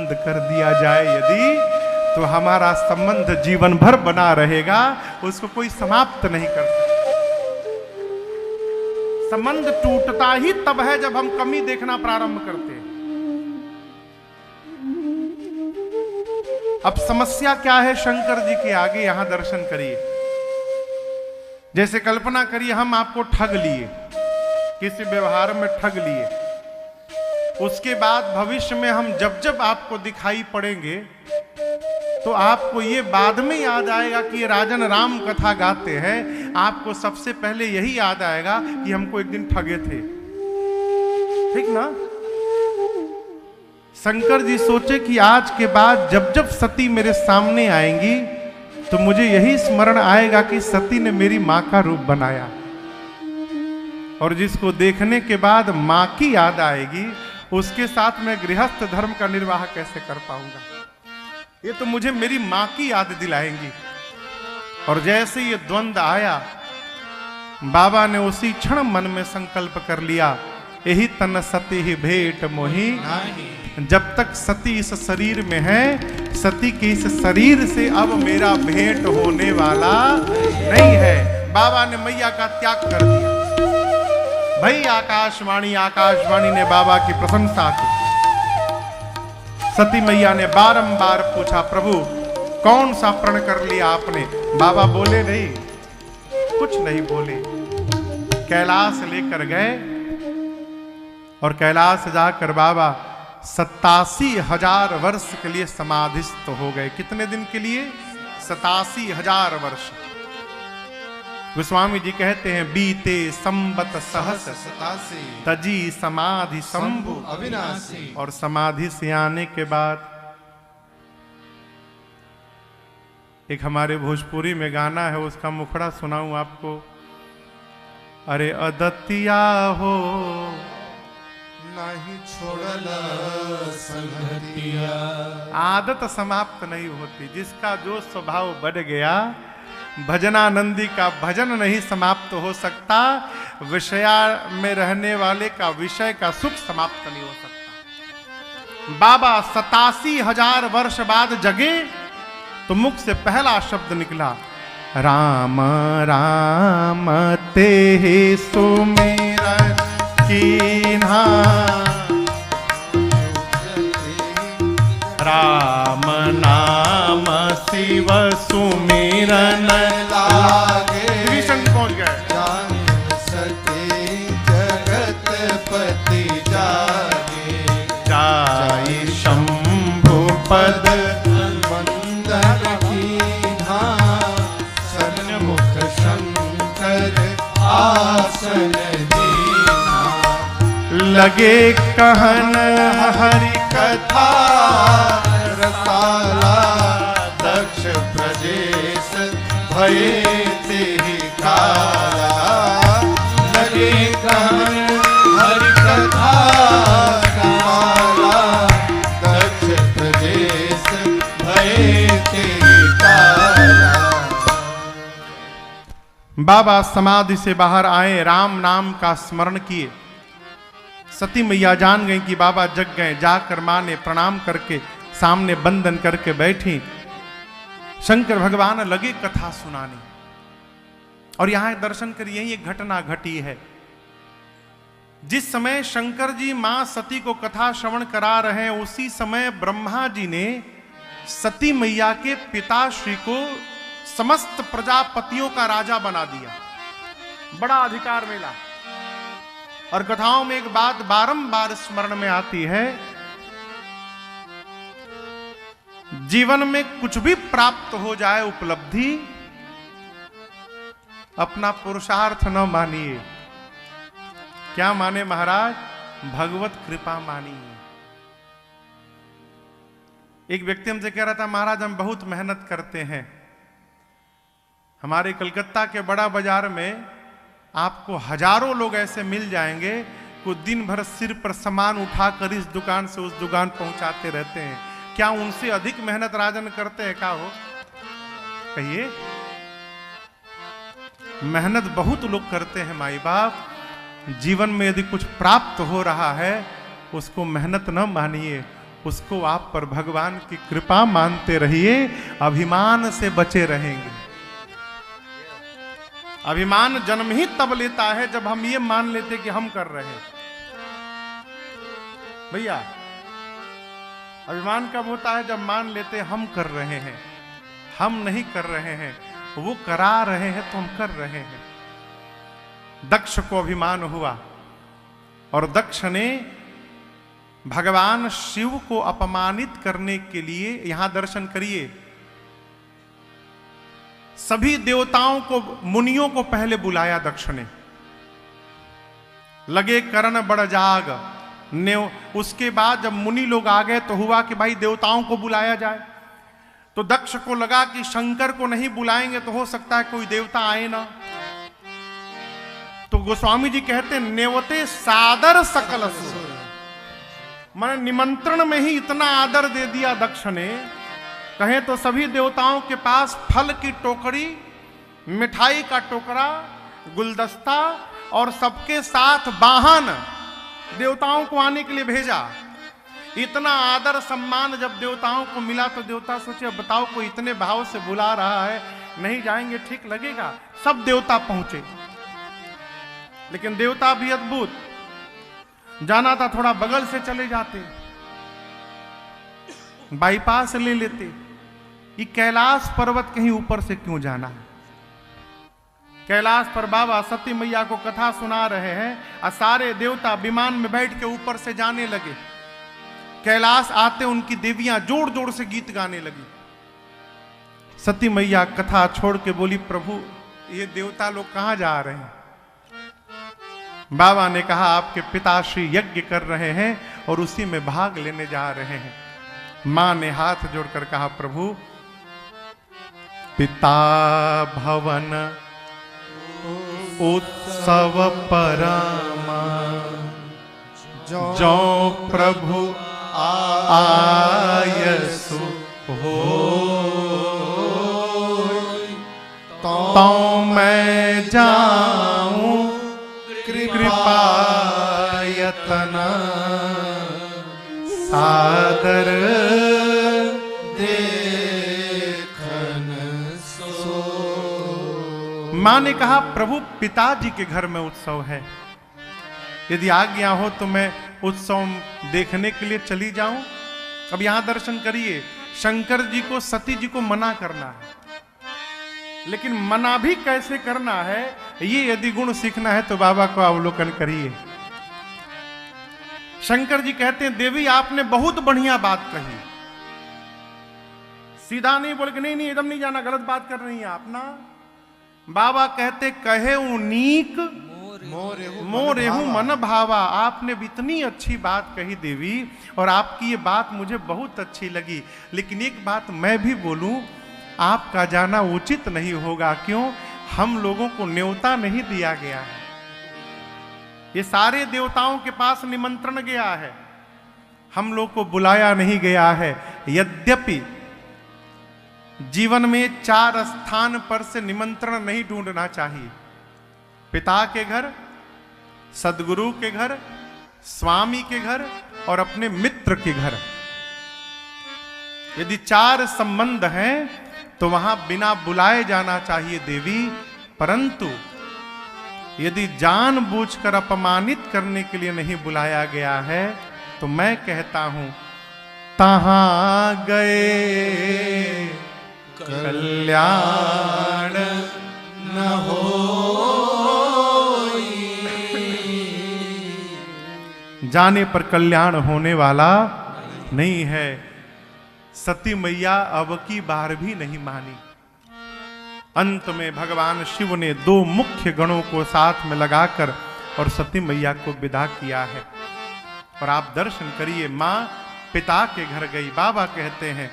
बंद कर दिया जाए यदि, तो हमारा संबंध जीवन भर बना रहेगा, उसको कोई समाप्त नहीं कर सकता। संबंध टूटता ही तब है जब हम कमी देखना प्रारंभ करते हैं। अब समस्या क्या है शंकर जी के आगे, यहां दर्शन करिए। जैसे कल्पना करिए हम आपको ठग लिए, किसी व्यवहार में ठग लिए, उसके बाद भविष्य में हम जब जब आपको दिखाई पड़ेंगे तो आपको ये बाद में याद आएगा कि ये राजन राम कथा गाते हैं, आपको सबसे पहले यही याद आएगा कि हमको एक दिन ठगे थे। ठीक ना? शंकर जी सोचे कि आज के बाद जब जब सती मेरे सामने आएंगी तो मुझे यही स्मरण आएगा कि सती ने मेरी मां का रूप बनाया, और जिसको देखने के बाद मां की याद आएगी उसके साथ मैं गृहस्थ धर्म का निर्वाह कैसे कर पाऊंगा। ये तो मुझे मेरी मां की याद दिलाएंगी। और जैसे ये द्वंद आया, बाबा ने उसी क्षण मन में संकल्प कर लिया, यही तन सती ही भेंट मोही। जब तक सती इस शरीर में है, सती के इस शरीर से अब मेरा भेंट होने वाला नहीं है। बाबा ने मैया का त्याग कर दिया। भाई आकाशवाणी ने बाबा की प्रशंसा की। सती मैया ने बारंबार पूछा, प्रभु कौन सा प्रण कर लिया आपने? बाबा बोले नहीं, कुछ नहीं बोले। कैलाश लेकर गए और कैलाश जाकर बाबा 87,000 वर्ष के लिए समाधिस्थ हो गए। कितने दिन के लिए? 87,000 वर्ष। गोस्वामी जी कहते हैं, बीते संबत सहस तजी समाधि शंभु अविनाशी। और समाधि से आने के बाद एक हमारे भोजपुरी में गाना है, उसका मुखड़ा सुनाऊं आपको। अरे अदतिया हो नहीं छोड़ला संगतिया। आदत समाप्त नहीं होती। जिसका जो स्वभाव बढ़ गया, भजनानंदी का भजन नहीं समाप्त हो सकता, विषया में रहने वाले का विषय का सुख समाप्त नहीं हो सकता। बाबा 87,000 वर्ष बाद जगे तो मुख से पहला शब्द निकला, राम राम ते सुमिरन कीन्हा। राम नाम शिव सुमिरन लागे। विभीषण पहुंच गए। सती जगत पति जागे। जाई शंभु पद मंदर कीन्हा। सन्मुख शंकर आसन दीन्हा। लगे कहन हरि कथा रसाला। दक्ष प्रदेश भये तेहि काला। लगे कहन हरि कथा रसाला। दक्ष प्रदेश भये तेहि काला। बाबा समाधि से बाहर आए, राम नाम का स्मरण किए। सती मैया जान गई कि बाबा जग गए। जाकर मां ने प्रणाम करके सामने बंदन करके बैठी। शंकर भगवान लगे कथा सुनाने। और यहां दर्शन करिए, यही एक घटना घटी है। जिस समय शंकर जी मां सती को कथा श्रवण करा रहे हैं, उसी समय ब्रह्मा जी ने सती मैया के पिताश्री को समस्त प्रजापतियों का राजा बना दिया। बड़ा अधिकार मिला। और कथाओं में एक बात बारंबार स्मरण में आती है, जीवन में कुछ भी प्राप्त हो जाए उपलब्धि, अपना पुरुषार्थ न मानिए। क्या माने महाराज? भगवत कृपा मानिए। एक व्यक्ति हमसे कह रहा था, महाराज हम बहुत मेहनत करते हैं, हमारे कलकत्ता के बड़ा बाजार में आपको हजारों लोग ऐसे मिल जाएंगे को दिन भर सिर पर सामान उठाकर इस दुकान से उस दुकान पहुंचाते रहते हैं। क्या उनसे अधिक मेहनत राजन करते हैं? क्या हो कहिए? मेहनत बहुत लोग करते हैं माई बाप। जीवन में यदि कुछ प्राप्त हो रहा है उसको मेहनत न मानिए, उसको आप पर भगवान की कृपा मानते रहिए, अभिमान से बचे रहेंगे। अभिमान जन्म ही तब लेता है जब हम ये मान लेते कि हम कर रहे हैं। भैया, अभिमान कब होता है? जब मान लेते हम कर रहे हैं, हम नहीं कर रहे हैं, वो करा रहे हैं तो हम कर रहे हैं। दक्ष को अभिमान हुआ और दक्ष ने भगवान शिव को अपमानित करने के लिए, यहां दर्शन करिए, सभी देवताओं को, मुनियों को पहले बुलाया दक्ष ने। लगे करण बड़ जाग ने। उसके बाद जब मुनि लोग आ गए तो हुआ कि भाई देवताओं को बुलाया जाए। तो दक्ष को लगा कि शंकर को नहीं बुलाएंगे तो हो सकता है कोई देवता आए ना। तो गोस्वामी जी कहते नेवते सादर सकल असुर, मैंने निमंत्रण में ही इतना आदर दे दिया दक्ष ने। कहें तो सभी देवताओं के पास फल की टोकरी, मिठाई का टोकरा, गुलदस्ता और सबके साथ वाहन देवताओं को आने के लिए भेजा। इतना आदर सम्मान जब देवताओं को मिला तो देवता सोचे बताओ कोई इतने भाव से बुला रहा है, नहीं जाएंगे ठीक लगेगा। सब देवता पहुंचे, लेकिन देवता भी अद्भुत, जाना था थोड़ा बगल से चले जाते, बाईपास ले लेते। ये कैलाश पर्वत कहीं ऊपर से क्यों जाना है? कैलाश पर बाबा सती मैया को कथा सुना रहे हैं और सारे देवता विमान में बैठ के ऊपर से जाने लगे। कैलाश आते उनकी देवियां जोर जोर से गीत गाने लगी। सती मैया कथा छोड़ के बोली प्रभु ये देवता लोग कहां जा रहे हैं? बाबा ने कहा आपके पिताश्री यज्ञ कर रहे हैं और उसी में भाग लेने जा रहे हैं। मां ने हाथ जोड़कर कहा प्रभु पिता भवन उत्सव परमा, जो प्रभु आयसु हो तो मैं जाऊं कृपायतना सादर देखन सो। मां ने कहा प्रभु पिताजी के घर में उत्सव है, यदि आज्ञा हो तो मैं उत्सव देखने के लिए चली जाऊं। अब यहां दर्शन करिए, शंकर जी को सती जी को मना करना है, लेकिन मना भी कैसे करना है ये यदि गुण सीखना है तो बाबा को अवलोकन करिए। शंकर जी कहते हैं देवी आपने बहुत बढ़िया बात कही, सीधा नहीं बोल के नहीं नहीं एकदम नहीं जाना, गलत बात कर रही है आप ना। बाबा कहते कहे उनीक मोरेहू मन भावा, आपने इतनी अच्छी बात कही देवी और आपकी ये बात मुझे बहुत अच्छी लगी, लेकिन एक बात मैं भी बोलूं, आपका जाना उचित नहीं होगा। क्यों? हम लोगों को न्योता नहीं दिया गया है, ये सारे देवताओं के पास निमंत्रण गया है, हम लोग को बुलाया नहीं गया है। यद्यपि जीवन में 4 स्थान पर से निमंत्रण नहीं ढूंढना चाहिए, पिता के घर, सदगुरु के घर, स्वामी के घर और अपने मित्र के घर। यदि 4 संबंध हैं तो वहां बिना बुलाए जाना चाहिए देवी। परंतु यदि जानबूझकर अपमानित करने के लिए नहीं बुलाया गया है तो मैं कहता हूं तहां गए कल्याण न होई, जाने पर कल्याण होने वाला नहीं है। सती मैया अब की बार भी नहीं मानी। अंत में भगवान शिव ने 2 मुख्य गणों को साथ में लगाकर और सती मैया को विदा किया है। और आप दर्शन करिए, मां पिता के घर गई। बाबा कहते हैं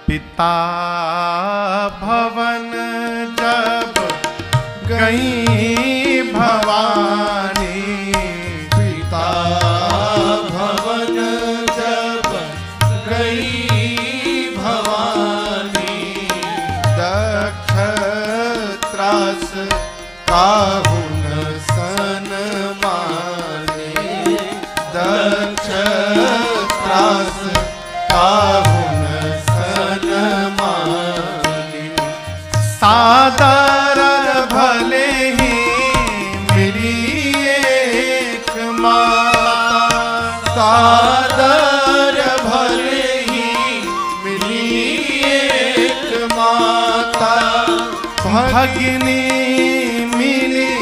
पिता भवन जब गई भवानी, पिता भवन जब गई भवानी, दक्ष त्रास काहुन सन माने, दक्ष त्रास भगिनी मिली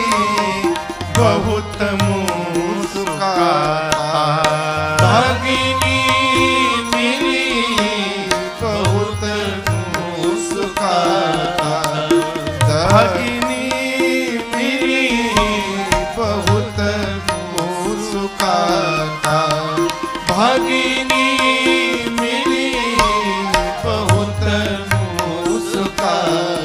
बहुत मुस्कुराता, भगिनी मिली बहुत मुस्कुराता, भगिनी मिली बहुत मुस्कुराता, भगिनी मिली बहुत मुस्कुराता।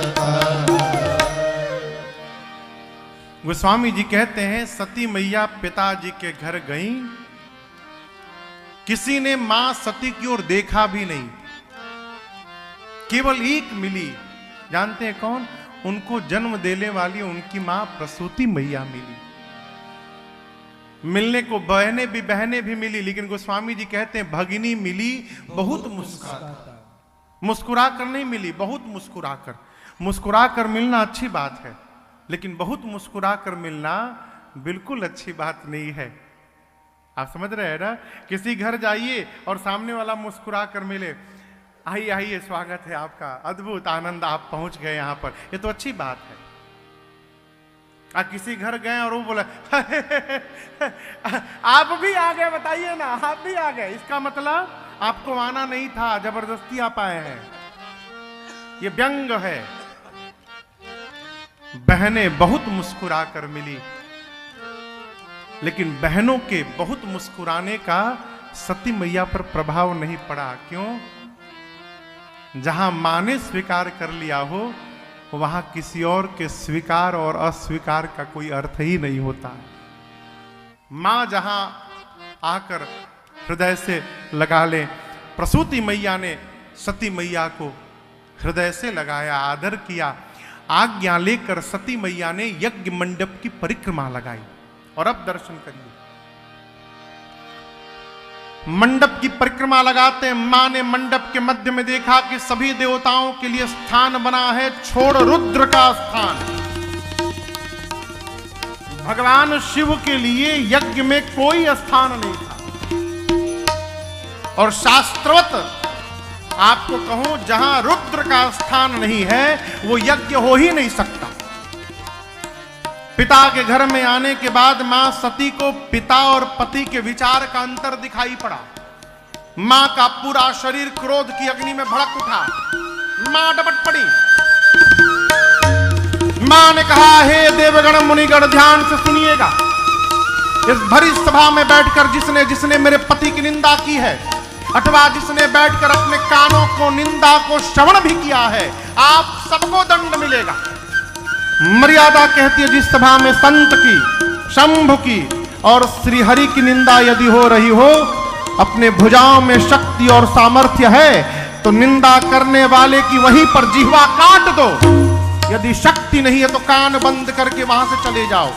गोस्वामी जी कहते हैं सती मैया पिताजी के घर गईं, किसी ने मां सती की ओर देखा भी नहीं, केवल एक मिली। जानते हैं कौन? उनको जन्म देने वाली उनकी मां प्रसूति मैया मिली। मिलने को बहनें भी मिली, लेकिन गोस्वामी जी कहते हैं भगिनी मिली बहुत मुस्कुरा कर नहीं मिली, बहुत मुस्कुरा कर मिलना अच्छी बात है, लेकिन बहुत मुस्कुरा कर मिलना बिल्कुल अच्छी बात नहीं है। आप समझ रहे हैं ना? किसी घर जाइए और सामने वाला मुस्कुरा कर मिले, आइए आइए स्वागत है आपका, अद्भुत आनंद, आप पहुंच गए यहां पर, ये तो अच्छी बात है। किसी घर गए और वो बोला आप भी आ गए, बताइए ना, आप भी आ गए, इसका मतलब आपको आना नहीं था, जबरदस्ती आप आए हैं, ये व्यंग है। बहनें बहुत मुस्कुरा कर मिली, लेकिन बहनों के बहुत मुस्कुराने का सती मैया पर प्रभाव नहीं पड़ा। क्यों? जहां मां ने स्वीकार कर लिया हो, वहां किसी और के स्वीकार और अस्वीकार का कोई अर्थ ही नहीं होता। मां जहां आकर हृदय से लगा ले, प्रसूति मैया ने सती मैया को हृदय से लगाया, आदर किया, आज्ञा लेकर सती मैया ने यज्ञ मंडप की परिक्रमा लगाई। और अब दर्शन करिए, मंडप की परिक्रमा लगाते मां ने मंडप के मध्य में देखा कि सभी देवताओं के लिए स्थान बना है, छोड़ रुद्र का स्थान। भगवान शिव के लिए यज्ञ में कोई स्थान नहीं था। और शास्त्रवत आपको कहूं, जहां रुद्र का स्थान नहीं है वो यज्ञ हो ही नहीं सकता। पिता के घर में आने के बाद मां सती को पिता और पति के विचार का अंतर दिखाई पड़ा। मां का पूरा शरीर क्रोध की अग्नि में भड़क उठा, मां डपट पड़ी। मां ने कहा, हे देवगण मुनिगण, ध्यान से सुनिएगा, इस भरी सभा में बैठकर जिसने मेरे पति की निंदा की है, अथवा जिसने बैठकर अपने कानों को निंदा को श्रवण भी किया है, आप सबको दंड मिलेगा। मर्यादा कहती है, जिस सभा में संत की, शंभु की और श्रीहरि की निंदा यदि हो रही हो, अपने भुजाओं में शक्ति और सामर्थ्य है तो निंदा करने वाले की वहीं पर जिह्वा काट दो। यदि शक्ति नहीं है तो कान बंद करके वहां से चले जाओ।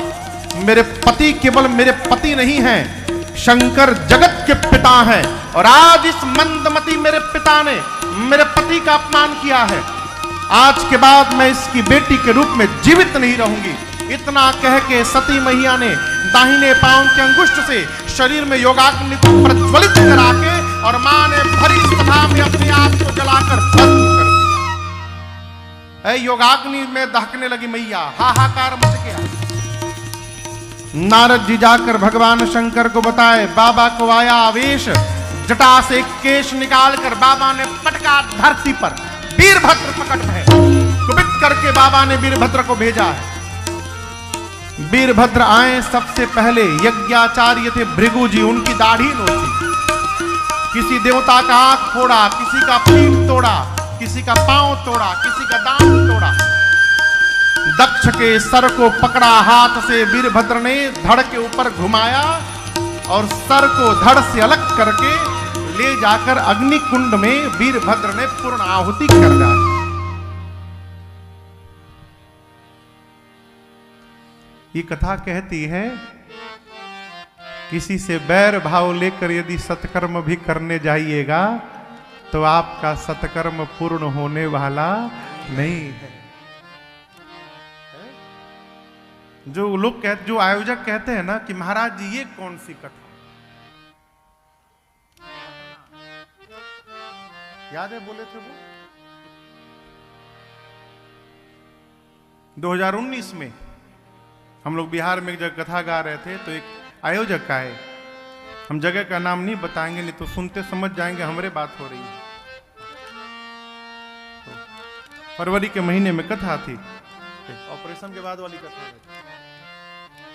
मेरे पति केवल मेरे पति नहीं हैं, शंकर जगत के पिता हैं, और आज इस मंदमती मेरे पिता ने मेरे पति का अपमान किया है। आज के बाद मैं इसकी बेटी के रूप में जीवित नहीं रहूंगी। इतना कह के सती मैया ने दाहिने पांव के अंगुष्ठ से शरीर में योगाग्नि को प्रज्वलित करा के और मां ने भरी सभा में अपने आप को जलाकर भस्म कर दिया। योगाग्नि में दहकने लगी मैया, हाहाकार मच गया। नारद जी जाकर भगवान शंकर को बताए, बाबा को आया आवेश, जटा से केश निकालकर बाबा ने पटका धरती पर, वीरभद्र प्रकट है। कुपित करके बाबा ने वीरभद्र को भेजा है। वीरभद्र आए, सबसे पहले यज्ञाचार्य थे भृगु जी, उनकी दाढ़ी नोची, किसी देवता का आंख फोड़ा, किसी का पीठ तोड़ा, किसी का पांव तोड़ा, किसी का दांत तोड़ा। दक्ष के सर को पकड़ा हाथ से वीरभद्र ने, धड़ के ऊपर घुमाया और सर को धड़ से अलग करके ले जाकर अग्नि कुंड में वीरभद्र ने पूर्ण आहुति कर डाली। ये कथा कहती है, किसी से बैर भाव लेकर यदि सत्कर्म भी करने जाइएगा तो आपका सत्कर्म पूर्ण होने वाला नहीं है। जो लोग कहते, जो आयोजक कहते हैं ना कि महाराज जी ये कौन सी कथा, याद है बोले थे वो, 2019 में हम लोग बिहार में एक जगह कथा गा रहे थे, तो एक आयोजक आए, हम जगह का नाम नहीं बताएंगे, नहीं तो सुनते समझ जाएंगे हमारे बात हो रही है। तो फरवरी के महीने में कथा थी, ऑपरेशन के बाद वाली कथा है,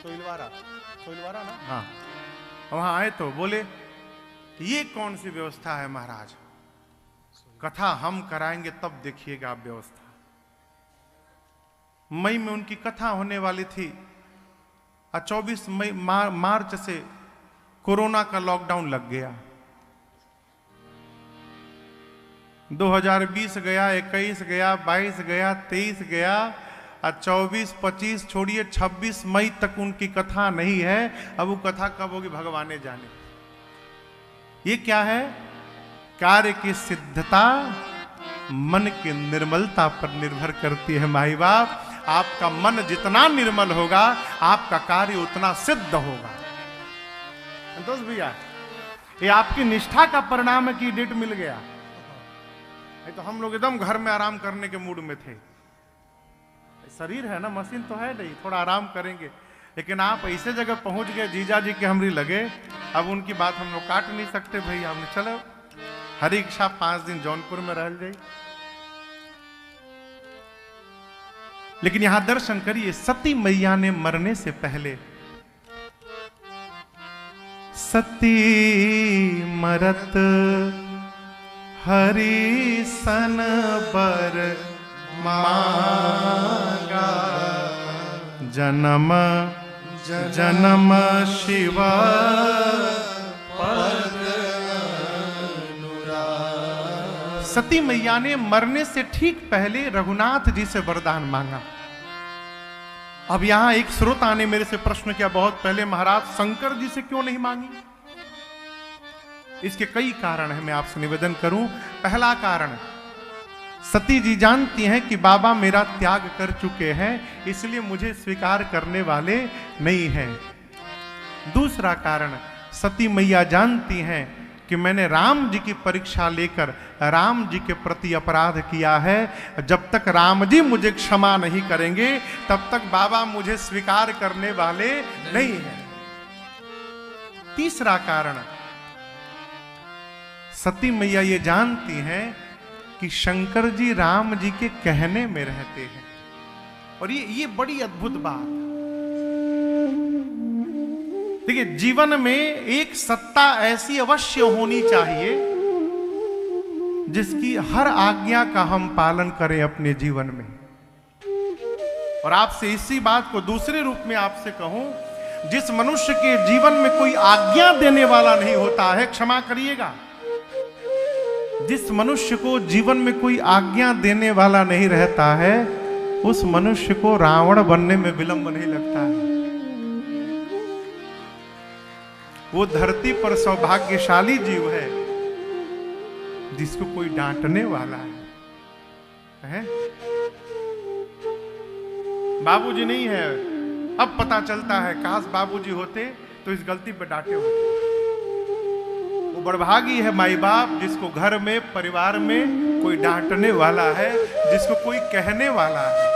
सोइलवारा ना, हाँ। वहां आए तो बोले ये कौन सी व्यवस्था है महाराज, कथा हम कराएंगे तब देखिएगा आप व्यवस्था। मई में उनकी कथा होने वाली थी, 24 मई मार्च से कोरोना का लॉकडाउन लग गया। 2020 गया, 21 गया, 22 गया, 23 गया, और 24, 25 छोड़िए 26 मई तक उनकी कथा नहीं है। अब वो कथा कब होगी भगवान जाने। ये क्या है? कार्य की सिद्धता मन की निर्मलता पर निर्भर करती है। माई बाप, आपका मन जितना निर्मल होगा आपका कार्य उतना सिद्ध होगा। संतोष भैया, ये आपकी निष्ठा का परिणाम है कि डेट मिल गया, नहीं तो हम लोग एकदम घर में आराम करने के मूड में थे। शरीर है ना, मशीन तो है नहीं, थोड़ा आराम करेंगे, लेकिन आप ऐसे जगह पहुंच गए, जीजा जी के हमरी लगे, अब उनकी बात हम लोग काट नहीं सकते भैया। हमने चलो हरी इच्छा 5 दिन जौनपुर में रह जाए। लेकिन यहां दर्शन करिए, सती मैया ने मरने से पहले, सती मरत हरि सन बर मांगा, जन्म जन्म शिव पद अनुराग। सती मैया ने मरने से ठीक पहले रघुनाथ जी से वरदान मांगा। अब यहां एक श्रोता ने मेरे से प्रश्न किया बहुत पहले, महाराज शंकर जी से क्यों नहीं मांगी? इसके कई कारण हैं, मैं आपसे निवेदन करूं। पहला कारण, सती जी जानती हैं कि बाबा मेरा त्याग कर चुके हैं, इसलिए मुझे स्वीकार करने वाले नहीं हैं। दूसरा कारण, सती मैया जानती हैं कि मैंने राम जी की परीक्षा लेकर राम जी के प्रति अपराध किया है, जब तक राम जी मुझे क्षमा नहीं करेंगे तब तक बाबा मुझे स्वीकार करने वाले नहीं हैं। तीसरा कारण, सती मैया ये जानती हैं कि शंकर जी राम जी के कहने में रहते हैं, और ये बड़ी अद्भुत बात। देखिए, जीवन में एक सत्ता ऐसी अवश्य होनी चाहिए जिसकी हर आज्ञा का हम पालन करें अपने जीवन में। और आपसे इसी बात को दूसरे रूप में आपसे कहूं, जिस मनुष्य के जीवन में कोई आज्ञा देने वाला नहीं होता है, क्षमा करिएगा, जिस मनुष्य को जीवन में कोई आज्ञा देने वाला नहीं रहता है, उस मनुष्य को रावण बनने में विलंब नहीं लगता है। वो धरती पर सौभाग्यशाली जीव है जिसको कोई डांटने वाला है? बाबूजी नहीं है, अब पता चलता है, काश बाबूजी होते तो इस गलती पर डांटे होते। वो बड़भागी है माई बाप जिसको घर में, परिवार में कोई डांटने वाला है, जिसको कोई कहने वाला है।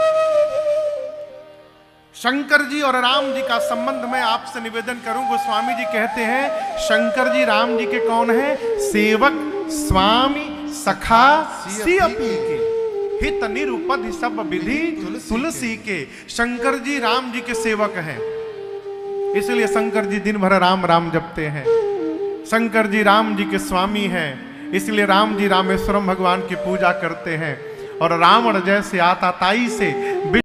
शंकर जी और राम जी का संबंध मैं आपसे निवेदन करूं। गोस्वामी जी कहते हैं, शंकर जी राम जी के कौन है? सेवक, स्वामी, सखा, सियपी के, हित निरुपध सब विधि तुलसी के। शंकर जी राम जी के सेवक हैं, इसलिए शंकर जी दिन भर राम राम जपते हैं। शंकर जी राम जी के स्वामी हैं, इसलिए राम जी रामेश्वरम भगवान की पूजा करते हैं। और रावण जैसे आताताई से